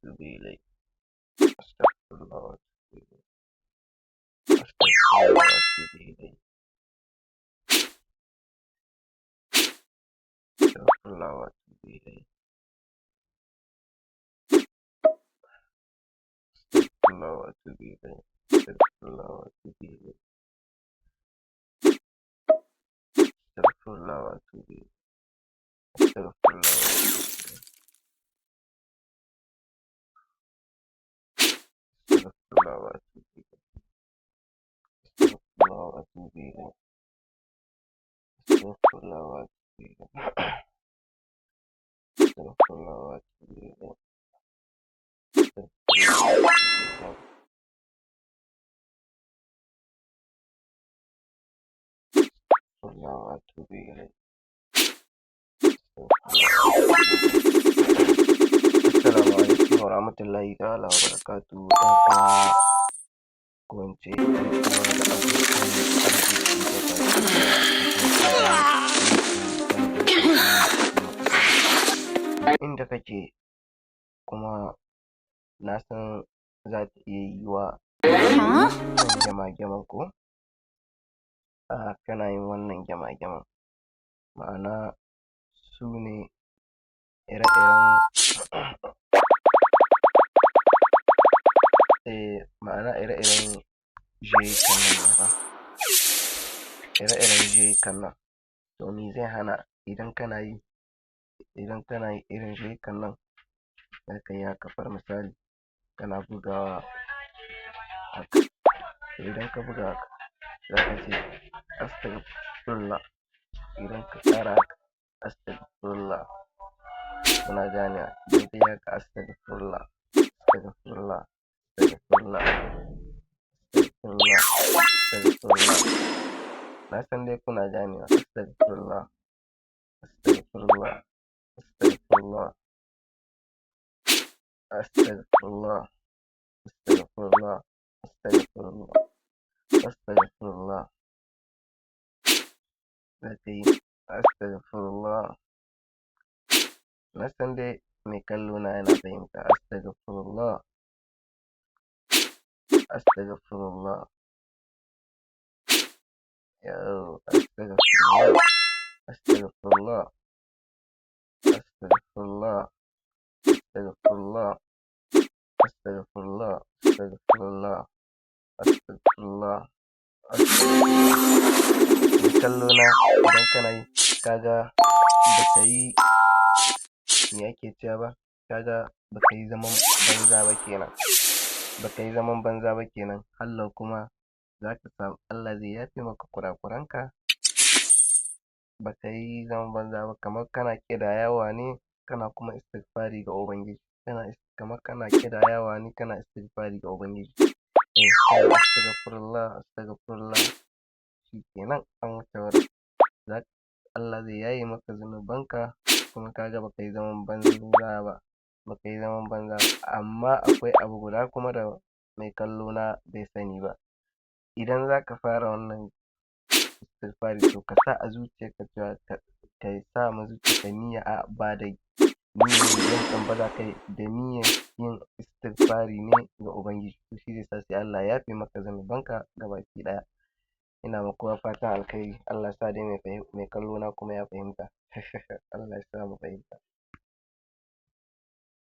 وأتوب إليه. أستغفر الله وأتوب إليه. أستغفر الله وأتوب إليه. أستغفر الله وأتوب إليه. أستغفر الله وأتوب إليه. أستغفر الله وأتوب إليه. أستغفر الله وأتوب إليه. أستغفر الله وأتوب إليه. أستغفر الله وأتوب إليه. أستغفر الله وأتوب إليه. أستغفر الله وأتوب إليه. أستغفر الله وأتوب إليه. أستغفر الله وأتوب إليه. السلام عليكم ورحمة الله تعالى وبركاته. ko in ce ‘yan uwa da abokan arziki inda kake kuma na san za ta iya yiwuwa wannan gyama-gyaman ko kana yin wannan gyama-gyaman, ma'ana su ne ire-iren jiyukan nan fa, ire-iren jiyukan nan. To me zai hana idan kana yi irin jiyukan nan za ka yi haka, kamar misali kana bugawa haka, to idan ka buga haka za ka ce astagfirullah, idan ka ƙara haka astagfirullah, kuna ganewa, idan ka yi haka astagfirullah, astagfirullah, astagfirullah, astagfirullah, astagfirullah, na san dai kuna ganewa, astagfirullah, astagfirullah, astagfirullah, astagfirullah, astagfirullah, astagfirullah, astagfirullah, za ka yi astagfirullah. Na san dai mai kallo na yana fahimta, astagfirullah, astagfirullah, astagfirullah, astagfirullah, astagfirullah, astagfirullah, astagfirullah, astagfirullah, astagfirullah, astagfirullah. Mai kallo na idan kana yi ka ga ba ka yi me ake cewa ba, ka ga ba ka yi zaman banza ba kenan, ba ka yi zaman banza ba kenan, hallau kuma za ka samu Allah zai yafe maka kurakuranka. Ba ka yi zaman banza ba, kamar kana ƙidayawa ne kana kuma istighfari ga Ubangiji, kamar kana ƙidayawa ne kana istighfari ga Ubangiji. Astagfirullah, astagfirullah, shi kenan an wuce wurin. Allah zai yaye maka zunubanka kuma ka ga ba ka yi zaman banza ba, ba ka yi zaman banza ba. Amma akwai abu guda kuma da mai kallo na bai sani ba, idan za ka fara wannan istighfari to ka sa a zuciyarka cewa ka sa ma zuciyarka niyya ba da niyyar yin ba, za ka yi da niyyar yin istighfari ne ga Ubangiji, to shi zai sa sai Allah ya yafe maka zunubanka gabaki ɗaya. Ina ma kowa fatan alkhairi, Allah ya sa dai mai kallo na kuma ya fahimta. Allah ya sa mu fahimta.